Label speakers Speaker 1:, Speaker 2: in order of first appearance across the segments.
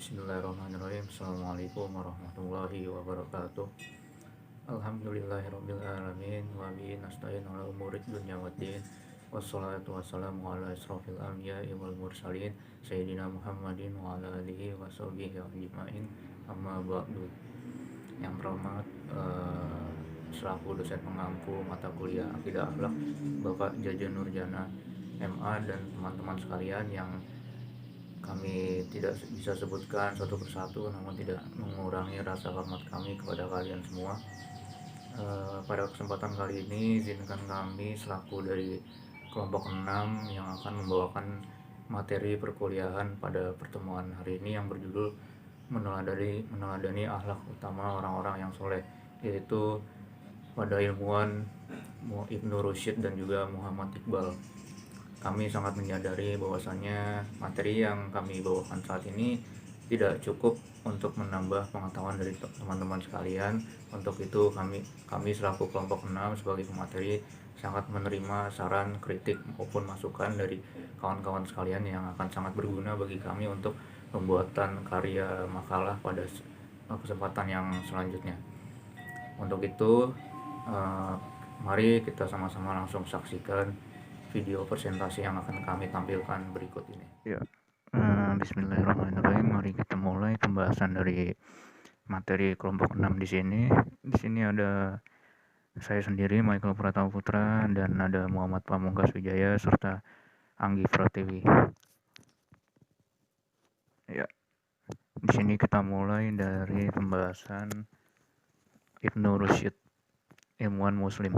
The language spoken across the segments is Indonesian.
Speaker 1: Bismillahirrahmanirrahim. Assalamualaikum warahmatullahi wabarakatuh. Alhamdulillahirabbil alamin wa bihi nasta'in ala umurid dunya waddin. Wassalatu wassalamu ala asrofil anbiya'i wal mursalin sayyidina Muhammadin wa ala alihi wa sahbihi ajmain. Amma ba'du. Yang terhormat selaku dosen pengampu mata kuliah Akidah Akhlak Bapak Jaja Nurjana MA dan teman-teman sekalian yang kami tidak bisa sebutkan satu persatu, namun tidak mengurangi rasa hormat kami kepada kalian semua. Pada kesempatan kali ini izinkan kami selaku dari kelompok 6 yang akan membawakan materi perkuliahan pada pertemuan hari ini yang berjudul meneladani akhlak utama orang-orang yang soleh, yaitu pada ilmuwan Ibnu Rusyid dan juga Muhammad Iqbal. Kami sangat menyadari bahwasannya materi yang kami bawakan saat ini tidak cukup untuk menambah pengetahuan dari teman-teman sekalian. Untuk itu kami selaku kelompok 6 sebagai pemateri sangat menerima saran, kritik maupun masukan dari kawan-kawan sekalian yang akan sangat berguna bagi kami untuk pembuatan karya makalah pada kesempatan yang selanjutnya. Untuk itu, mari kita sama-sama langsung saksikan video presentasi yang akan kami tampilkan berikut ini. Ya, Bismillahirrahmanirrahim. Mari kita mulai pembahasan dari materi kelompok 6 di sini. Di sini ada saya sendiri, Michael Pratama Putra, dan ada Muhammad Pamungkas Wijaya serta Anggi Pratiwi. Ya, di sini kita mulai dari pembahasan Ibnu Rusyid, ilmuwan Muslim.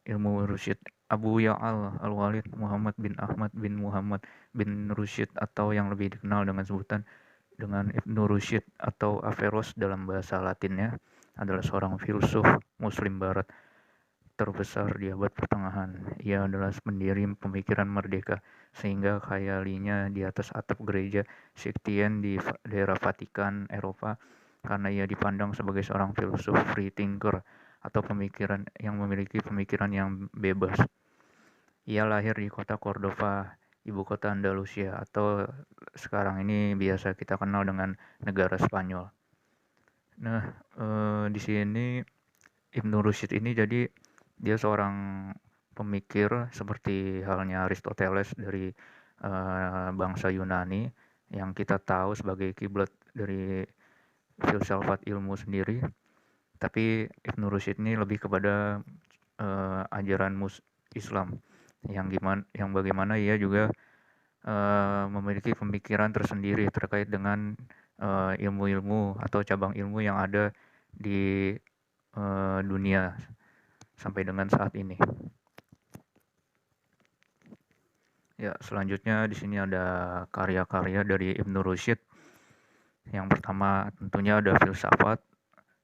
Speaker 1: Ilmu Rusyid Abu Ya'al Al-Walid Muhammad bin Ahmad bin Muhammad bin Rusyid, atau yang lebih dikenal dengan sebutan dengan Ibnu Rusyid atau Averroes dalam bahasa Latinnya, adalah seorang filsuf Muslim Barat terbesar di abad pertengahan. Ia adalah pendiri pemikiran merdeka, sehingga khayalinya di atas atap gereja Sixtine di daerah Vatikan, Eropa, karena ia dipandang sebagai seorang filsuf free thinker atau pemikiran yang memiliki pemikiran yang bebas. Ia lahir di kota Cordova, ibu kota Andalusia, atau sekarang ini biasa kita kenal dengan negara Spanyol. Nah, di sini Ibnu Rusyid ini jadi dia seorang pemikir seperti halnya Aristoteles dari bangsa Yunani yang kita tahu sebagai kiblat dari filsafat ilmu sendiri. Tapi Ibnu Rusyid ini lebih kepada ajaran Islam yang bagaimana ia juga memiliki pemikiran tersendiri terkait dengan ilmu-ilmu atau cabang ilmu yang ada di dunia sampai dengan saat ini. Ya, selanjutnya di sini ada karya-karya dari Ibnu Rusyid. Yang pertama tentunya ada filsafat,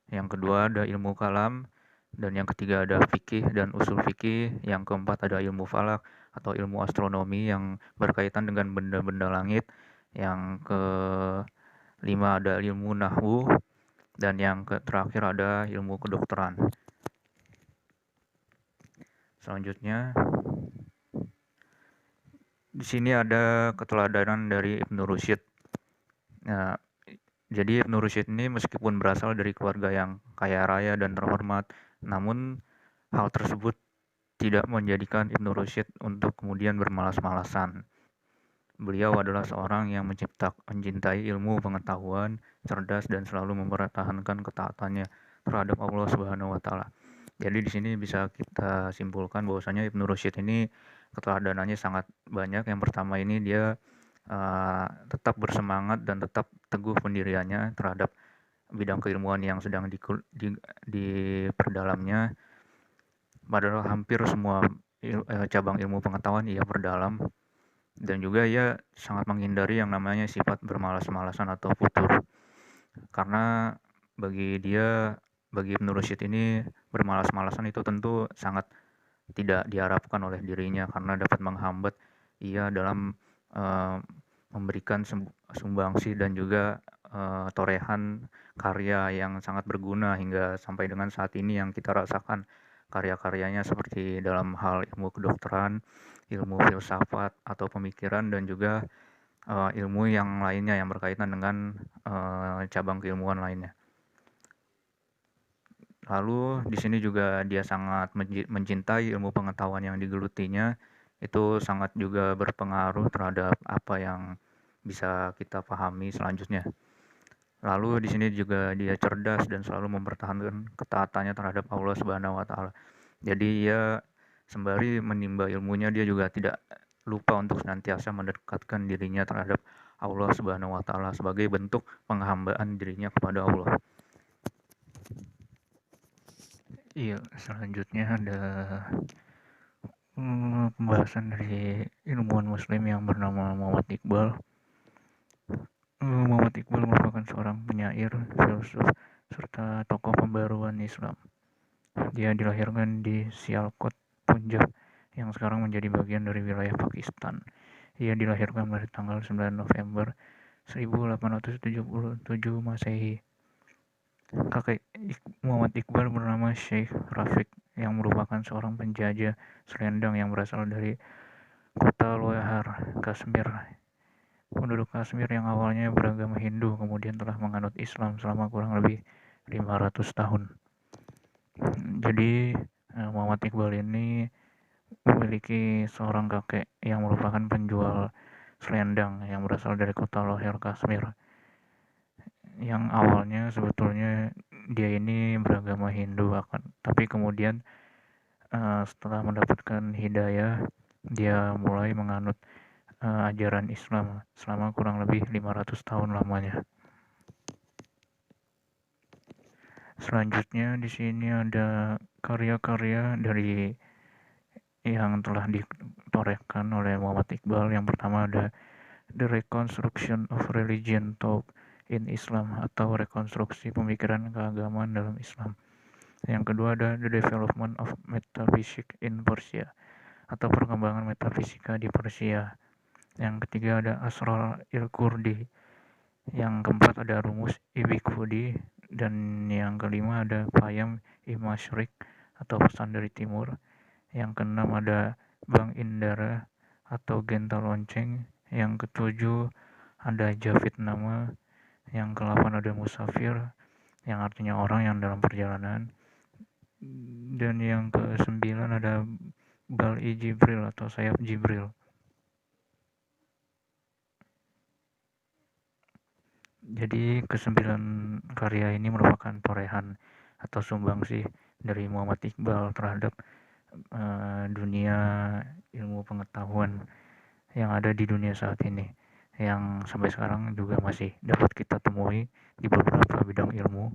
Speaker 1: yang kedua ada ilmu kalam, dan yang ketiga ada fikih dan usul fikih, yang keempat ada ilmu falak atau ilmu astronomi yang berkaitan dengan benda-benda langit, yang kelima ada ilmu nahwu, dan yang terakhir ada ilmu kedokteran. Selanjutnya di sini ada keteladanan dari Ibnu Rusyid. Nah, jadi Ibnu Rusyid ini meskipun berasal dari keluarga yang kaya raya dan terhormat, namun hal tersebut tidak menjadikan Ibnu Rusyid untuk kemudian bermalas-malasan. Beliau adalah seorang yang mencintai ilmu pengetahuan, cerdas, dan selalu mempertahankan ketaatannya terhadap Allah Subhanahu wa Ta'ala. Jadi di sini bisa kita simpulkan bahwasanya Ibnu Rusyid ini keteladanannya sangat banyak. Yang pertama ini dia tetap bersemangat dan tetap teguh pendiriannya terhadap bidang keilmuan yang sedang diperdalamnya. Padahal hampir semua cabang ilmu pengetahuan ia perdalam, dan juga ia sangat menghindari yang namanya sifat bermalas-malasan atau futur. Karena bagi Ibnu Rusyid ini bermalas-malasan itu tentu sangat tidak diharapkan oleh dirinya, karena dapat menghambat ia dalam memberikan sumbangsi dan juga torehan karya yang sangat berguna hingga sampai dengan saat ini yang kita rasakan karya-karyanya, seperti dalam hal ilmu kedokteran, ilmu filsafat atau pemikiran, dan juga ilmu yang lainnya yang berkaitan dengan cabang keilmuan lainnya. Lalu di sini juga dia sangat mencintai ilmu pengetahuan yang digelutinya, itu sangat juga berpengaruh terhadap apa yang bisa kita pahami selanjutnya. Lalu di sini juga dia cerdas dan selalu mempertahankan ketaatannya terhadap Allah Subhanahu wa taala. Jadi ia sembari menimba ilmunya, dia juga tidak lupa untuk senantiasa mendekatkan dirinya terhadap Allah Subhanahu wa taala sebagai bentuk penghambaan dirinya kepada Allah. Iya, selanjutnya ada pembahasan dari ilmuwan muslim yang bernama Muhammad Iqbal. Muhammad Iqbal merupakan seorang penyair, filsuf, serta tokoh pembaruan Islam. Dia dilahirkan di Sialkot, Punjab, yang sekarang menjadi bagian dari wilayah Pakistan. Ia dilahirkan pada tanggal 9 November 1877 Masehi. Kakek Muhammad Iqbal bernama Syekh Rafiq, yang merupakan seorang penjajah selendang yang berasal dari kota Lohar, Kashmir. Penduduk Kashmir yang awalnya beragama Hindu kemudian telah menganut Islam selama kurang lebih 500 tahun. Jadi Muhammad Iqbal ini memiliki seorang kakek yang merupakan penjual selendang yang berasal dari kota Lohar, Kashmir. Yang awalnya sebetulnya dia ini beragama Hindu, tapi kemudian setelah mendapatkan hidayah, dia mulai menganut ajaran Islam selama kurang lebih 500 tahun lamanya. Selanjutnya di sini ada karya-karya dari yang telah ditorehkan oleh Muhammad Iqbal. Yang pertama ada The Reconstruction of Religion Thought in Islam, atau rekonstruksi pemikiran keagamaan dalam Islam. Yang kedua ada The Development of Metaphysics in Persia, atau perkembangan metafisika di Persia. Yang ketiga ada Asrar il-Kurdi. Yang keempat ada Rumus Ibiqudi. Dan yang kelima ada Payam Imashrik, atau pesan dari timur. Yang keenam ada Bang Indara, atau Genta Lonceng. Yang ketujuh ada Javid Nama. Yang ke-8 ada Musafir, yang artinya orang yang dalam perjalanan. Dan yang ke-9 ada Bal'i Jibril, atau sayap Jibril. Jadi ke-9 karya ini merupakan torehan atau sumbangsih dari Muhammad Iqbal terhadap dunia ilmu pengetahuan yang ada di dunia saat ini, yang sampai sekarang juga masih dapat kita temui di beberapa bidang ilmu.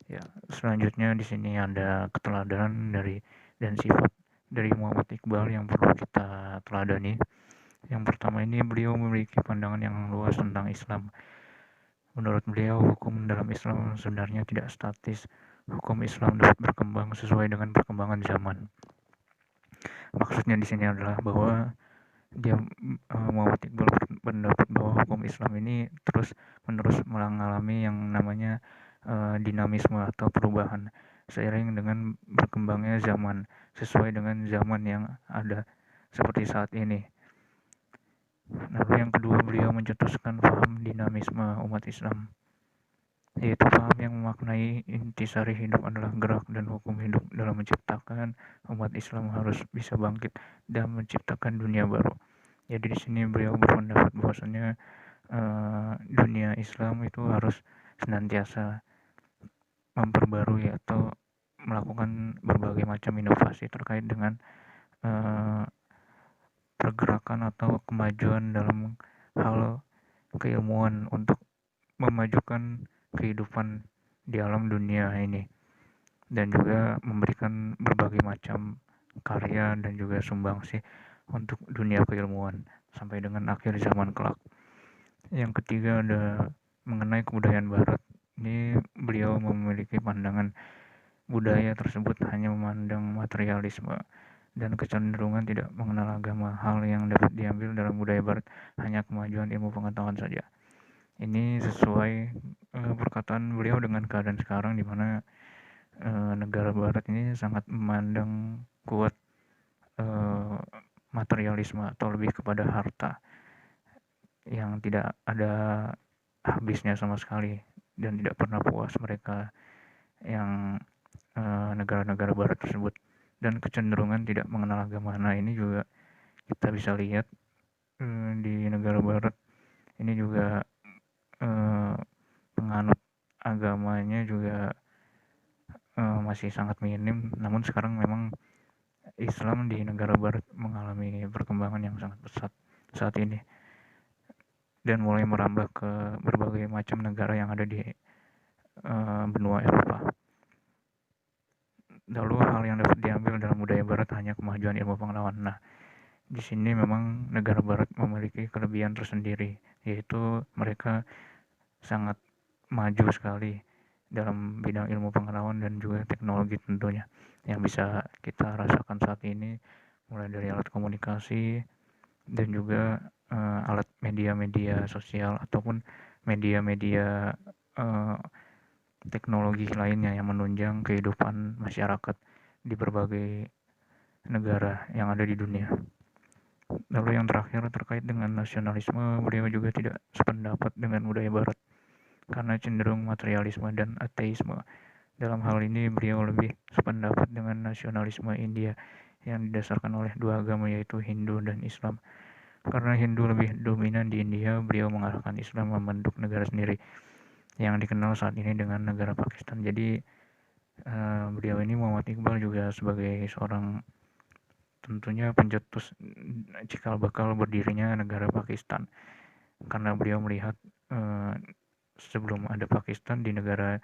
Speaker 1: Ya, selanjutnya di sini ada keteladanan dari dan sifat dari Muhammad Iqbal yang perlu kita teladani. Yang pertama ini, beliau memiliki pandangan yang luas tentang Islam. Menurut beliau, hukum dalam Islam sebenarnya tidak statis. Hukum Islam dapat berkembang sesuai dengan perkembangan zaman. Maksudnya di sini adalah bahwa Muhammad Iqbal berpendapat bahwa hukum Islam ini terus-menerus mengalami yang namanya dinamisme atau perubahan seiring dengan berkembangnya zaman, sesuai dengan zaman yang ada seperti saat ini. Lalu yang kedua, beliau mencetuskan paham dinamisme umat Islam, yaitu paham yang memaknai intisari hidup adalah gerak dan hukum hidup dalam menciptakan. Umat Islam harus bisa bangkit dan menciptakan dunia baru. Jadi di sini beliau berpendapat bahwasanya dunia Islam itu harus senantiasa memperbarui atau melakukan berbagai macam inovasi terkait dengan pergerakan atau kemajuan dalam hal keilmuan untuk memajukan kehidupan di alam dunia ini, dan juga memberikan berbagai macam karya dan juga sumbangsih untuk dunia keilmuan sampai dengan akhir zaman kelak. Yang ketiga ada mengenai kebudayaan barat. Ini beliau memiliki pandangan budaya tersebut hanya memandang materialisme dan kecenderungan tidak mengenal agama. Hal yang dapat diambil dalam budaya barat hanya kemajuan ilmu pengetahuan saja. Ini sesuai perkataan beliau dengan keadaan sekarang, di mana negara barat ini sangat memandang kuat eh, materialisme atau lebih kepada harta yang tidak ada habisnya sama sekali dan tidak pernah puas mereka yang negara-negara barat tersebut, dan kecenderungan tidak mengenal agama. Nah ini juga kita bisa lihat di negara barat ini juga eh, penganut agamanya juga masih sangat minim, namun sekarang memang Islam di negara barat mengalami perkembangan yang sangat pesat saat ini dan mulai merambah ke berbagai macam negara yang ada di benua Eropa. Lalu hal yang dapat diambil dalam budaya barat hanya kemajuan ilmu pengetahuan. Nah, di sini memang negara barat memiliki kelebihan tersendiri, yaitu mereka sangat maju sekali dalam bidang ilmu pengetahuan dan juga teknologi tentunya, yang bisa kita rasakan saat ini mulai dari alat komunikasi dan juga alat media-media sosial ataupun media-media uh, teknologi lainnya yang menunjang kehidupan masyarakat di berbagai negara yang ada di dunia. Lalu yang terakhir terkait dengan nasionalisme, beliau juga tidak sependapat dengan budaya barat karena cenderung materialisme dan ateisme. Dalam hal ini beliau lebih sependapat dengan nasionalisme India yang didasarkan oleh dua agama yaitu Hindu dan Islam. Karena Hindu lebih dominan di India, beliau mengarahkan Islam membentuk negara sendiri yang dikenal saat ini dengan negara Pakistan. Jadi beliau ini Muhammad Iqbal juga sebagai seorang tentunya pencetus cikal bakal berdirinya negara Pakistan, karena beliau melihat sebelum ada Pakistan di negara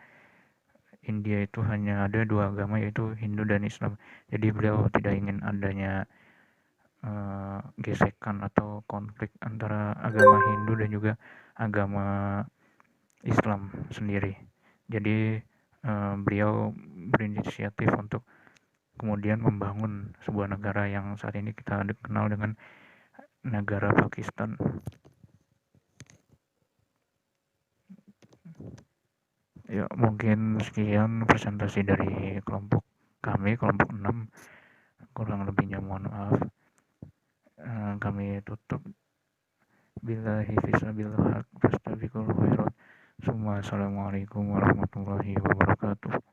Speaker 1: India itu hanya ada dua agama yaitu Hindu dan Islam. Jadi beliau tidak ingin adanya gesekan atau konflik antara agama Hindu dan juga agama Islam sendiri. Jadi beliau berinisiatif untuk kemudian membangun sebuah negara yang saat ini kita kenal dengan negara Pakistan. Ya, mungkin sekian presentasi dari kelompok kami, kelompok 6. Kurang lebihnya mohon maaf. Kami tutup. Billahi fisabilillah fastabiqul khairat. Assalamualaikum warahmatullahi wabarakatuh.